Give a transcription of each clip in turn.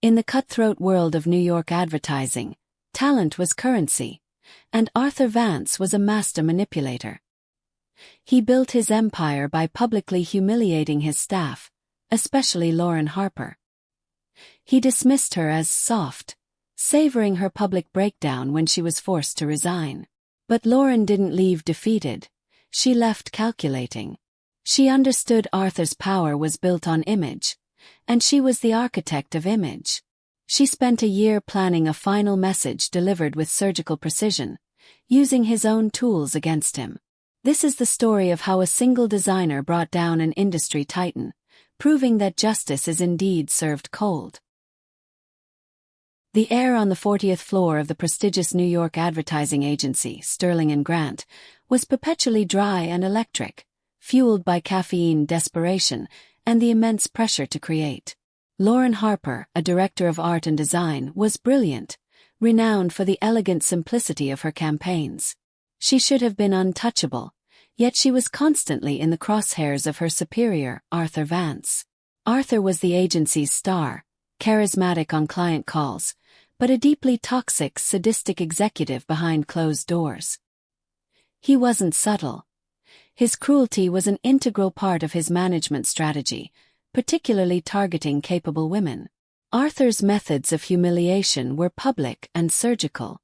In the cutthroat world of New York advertising, talent was currency, and Arthur Vance was a master manipulator. He built his empire by publicly humiliating his staff, especially Lauren Harper. He dismissed her as soft, savoring her public breakdown when she was forced to resign. But Lauren didn't leave defeated, she left calculating. She understood Arthur's power was built on image, and she was the architect of image. She spent a year planning a final message delivered with surgical precision, using his own tools against him. This is the story of how a single designer brought down an industry titan, proving that justice is indeed served cold. The air on the 40th floor of the prestigious New York advertising agency, Sterling & Grant, was perpetually dry and electric, fueled by caffeine desperation and the immense pressure to create. Lauren Harper, a director of art and design, was brilliant, renowned for the elegant simplicity of her campaigns. She should have been untouchable, yet she was constantly in the crosshairs of her superior, Arthur Vance. Arthur was the agency's star, charismatic on client calls, but a deeply toxic, sadistic executive behind closed doors. He wasn't subtle. His cruelty was an integral part of his management strategy, particularly targeting capable women. Arthur's methods of humiliation were public and surgical.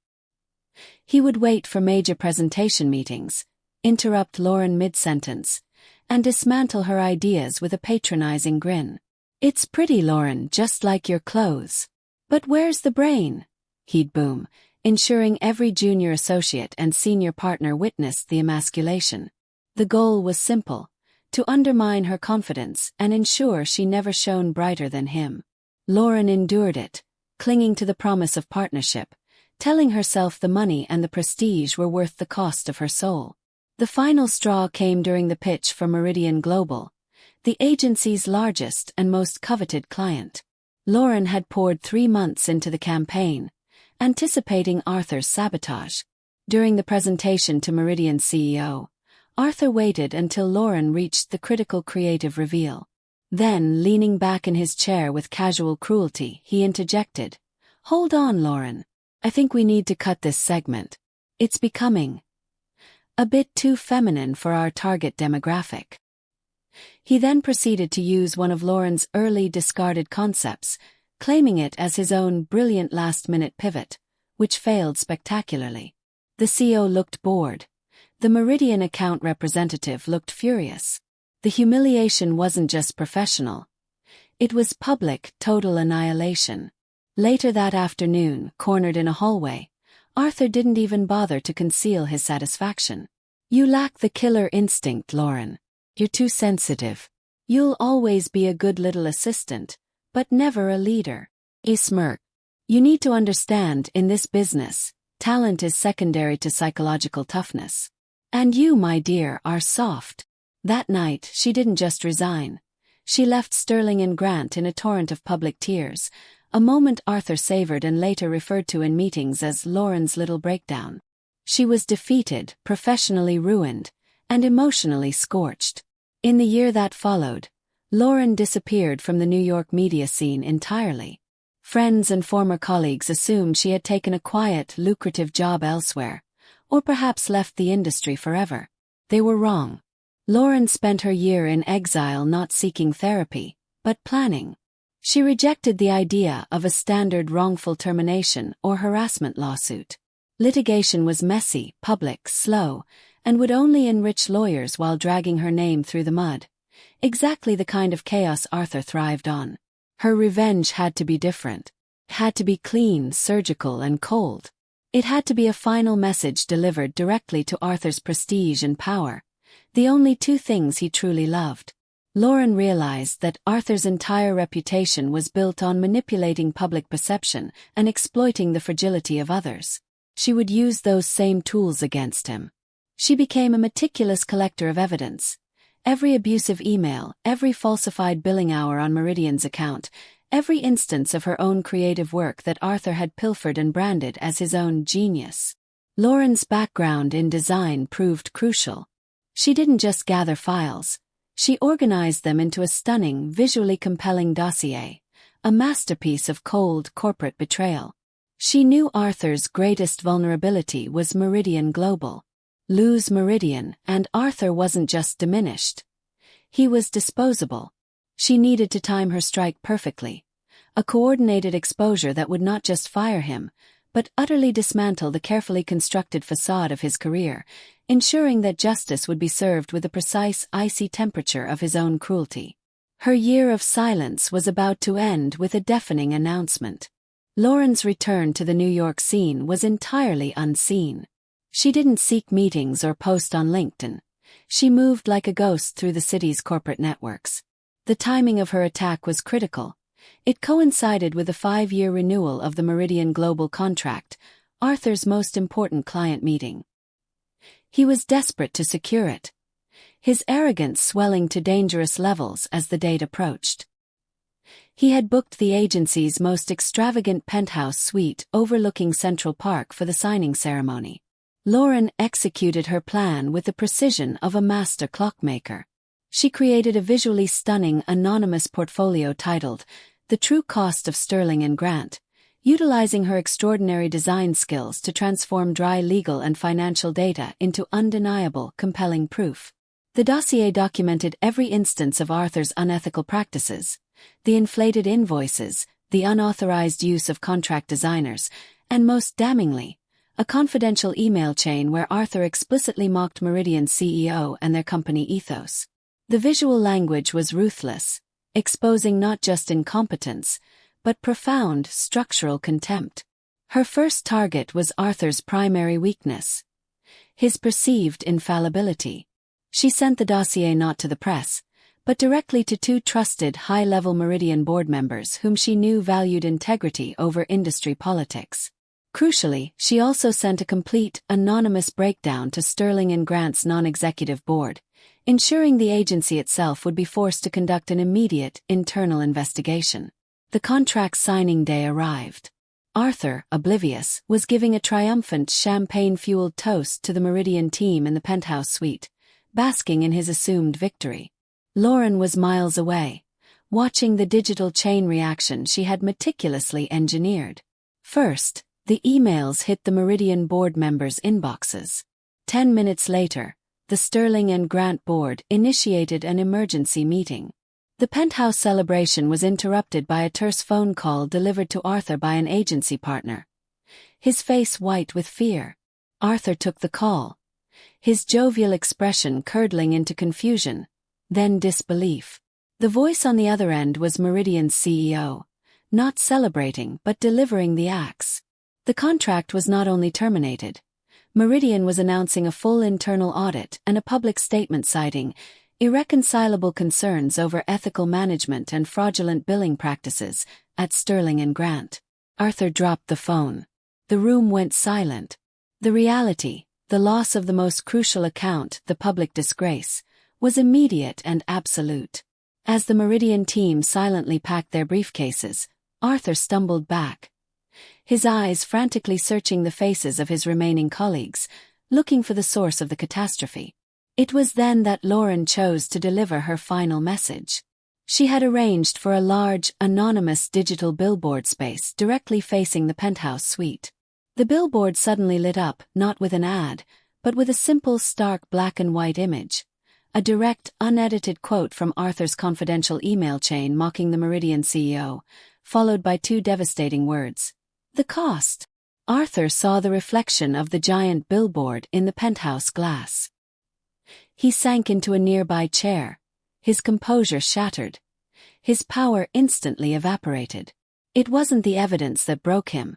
He would wait for major presentation meetings, interrupt Lauren mid-sentence, and dismantle her ideas with a patronizing grin. "It's pretty, Lauren, just like your clothes. But where's the brain?" he'd boom, ensuring every junior associate and senior partner witnessed the emasculation. The goal was simple: to undermine her confidence and ensure she never shone brighter than him. Lauren endured it, clinging to the promise of partnership, telling herself the money and the prestige were worth the cost of her soul. The final straw came during the pitch for Meridian Global, the agency's largest and most coveted client. Lauren had poured 3 months into the campaign, anticipating Arthur's sabotage. During the presentation to Meridian's CEO, Arthur waited until Lauren reached the critical creative reveal. Then, leaning back in his chair with casual cruelty, he interjected, "Hold on, Lauren. I think we need to cut this segment. It's becoming a bit too feminine for our target demographic." He then proceeded to use one of Lauren's early discarded concepts, claiming it as his own brilliant last-minute pivot, which failed spectacularly. The CEO looked bored. The Meridian account representative looked furious. The humiliation wasn't just professional. It was public, total annihilation. Later that afternoon, cornered in a hallway, Arthur didn't even bother to conceal his satisfaction. "You lack the killer instinct, Lauren. You're too sensitive. You'll always be a good little assistant, but never a leader." He smirked. "You need to understand, in this business, talent is secondary to psychological toughness. And you, my dear, are soft." That night, she didn't just resign. She left Sterling & Grant in a torrent of public tears, a moment Arthur savored and later referred to in meetings as Lauren's little breakdown. She was defeated, professionally ruined, and emotionally scorched. In the year that followed, Lauren disappeared from the New York media scene entirely. Friends and former colleagues assumed she had taken a quiet, lucrative job elsewhere, or perhaps left the industry forever. They were wrong. Lauren spent her year in exile not seeking therapy, but planning. She rejected the idea of a standard wrongful termination or harassment lawsuit. Litigation was messy, public, slow, and would only enrich lawyers while dragging her name through the mud. Exactly the kind of chaos Arthur thrived on. Her revenge had to be different. It had to be clean, surgical, and cold. It had to be a final message delivered directly to Arthur's prestige and power, the only two things he truly loved. Lauren realized that Arthur's entire reputation was built on manipulating public perception and exploiting the fragility of others. She would use those same tools against him. She became a meticulous collector of evidence. Every abusive email, every falsified billing hour on Meridian's account, every instance of her own creative work that Arthur had pilfered and branded as his own genius. Lauren's background in design proved crucial. She didn't just gather files. She organized them into a stunning, visually compelling dossier, a masterpiece of cold corporate betrayal. She knew Arthur's greatest vulnerability was Meridian Global. Lose Meridian, and Arthur wasn't just diminished. He was disposable. She needed to time her strike perfectly. A coordinated exposure that would not just fire him, but utterly dismantle the carefully constructed facade of his career, ensuring that justice would be served with the precise icy temperature of his own cruelty. Her year of silence was about to end with a deafening announcement. Lauren's return to the New York scene was entirely unseen. She didn't seek meetings or post on LinkedIn. She moved like a ghost through the city's corporate networks. The timing of her attack was critical. It coincided with the 5-year renewal of the Meridian Global contract, Arthur's most important client meeting. He was desperate to secure it, his arrogance swelling to dangerous levels as the date approached. He had booked the agency's most extravagant penthouse suite overlooking Central Park for the signing ceremony. Lauren executed her plan with the precision of a master clockmaker. She created a visually stunning anonymous portfolio titled The True Cost of Sterling & Grant, utilizing her extraordinary design skills to transform dry legal and financial data into undeniable, compelling proof. The dossier documented every instance of Arthur's unethical practices, the inflated invoices, the unauthorized use of contract designers, and most damningly, a confidential email chain where Arthur explicitly mocked Meridian's CEO and their company ethos. The visual language was ruthless, exposing not just incompetence, but profound structural contempt. Her first target was Arthur's primary weakness, his perceived infallibility. She sent the dossier not to the press, but directly to 2 trusted high-level Meridian board members whom she knew valued integrity over industry politics. Crucially, she also sent a complete, anonymous breakdown to Sterling & Grant's non-executive board, ensuring the agency itself would be forced to conduct an immediate, internal investigation. The contract signing day arrived. Arthur, oblivious, was giving a triumphant champagne-fueled toast to the Meridian team in the penthouse suite, basking in his assumed victory. Lauren was miles away, watching the digital chain reaction she had meticulously engineered. First, the emails hit the Meridian board members' inboxes. 10 minutes later, the Sterling & Grant board initiated an emergency meeting. The penthouse celebration was interrupted by a terse phone call delivered to Arthur by an agency partner. His face white with fear. Arthur took the call, his jovial expression curdling into confusion, then disbelief. The voice on the other end was Meridian's CEO, not celebrating but delivering the axe. The contract was not only terminated. Meridian was announcing a full internal audit and a public statement citing irreconcilable concerns over ethical management and fraudulent billing practices at Sterling & Grant. Arthur dropped the phone. The room went silent. The reality, the loss of the most crucial account, the public disgrace, was immediate and absolute. As the Meridian team silently packed their briefcases, Arthur stumbled back, his eyes frantically searching the faces of his remaining colleagues, looking for the source of the catastrophe. It was then that Lauren chose to deliver her final message. She had arranged for a large, anonymous digital billboard space directly facing the penthouse suite. The billboard suddenly lit up, not with an ad, but with a simple, stark black and white image. A direct, unedited quote from Arthur's confidential email chain mocking the Meridian CEO, followed by 2 devastating words. The cost. Arthur saw the reflection of the giant billboard in the penthouse glass. He sank into a nearby chair, his composure shattered, his power instantly evaporated. It wasn't the evidence that broke him.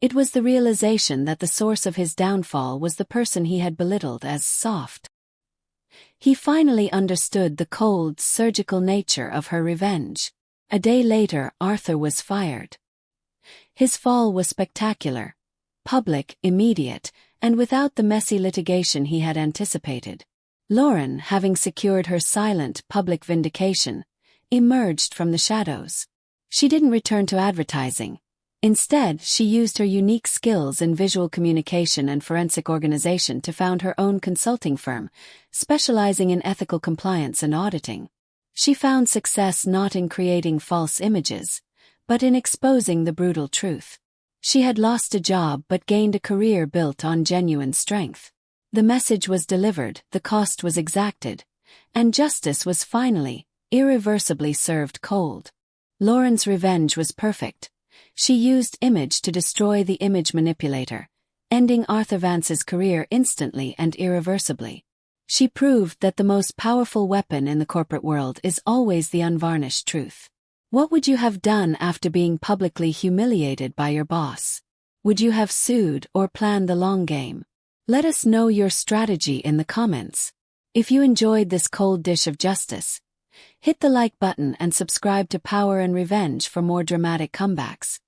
It was the realization that the source of his downfall was the person he had belittled as soft. He finally understood the cold, surgical nature of her revenge. A day later, Arthur was fired. His fall was spectacular, public, immediate, and without the messy litigation he had anticipated. Lauren, having secured her silent, public vindication, emerged from the shadows. She didn't return to advertising. Instead, she used her unique skills in visual communication and forensic organization to found her own consulting firm, specializing in ethical compliance and auditing. She found success not in creating false images, but in exposing the brutal truth. She had lost a job but gained a career built on genuine strength. The message was delivered, the cost was exacted, and justice was finally, irreversibly served cold. Lauren's revenge was perfect. She used image to destroy the image manipulator, ending Arthur Vance's career instantly and irreversibly. She proved that the most powerful weapon in the corporate world is always the unvarnished truth. What would you have done after being publicly humiliated by your boss? Would you have sued or planned the long game? Let us know your strategy in the comments. If you enjoyed this cold dish of justice, hit the like button and subscribe to Power and Revenge for more dramatic comebacks.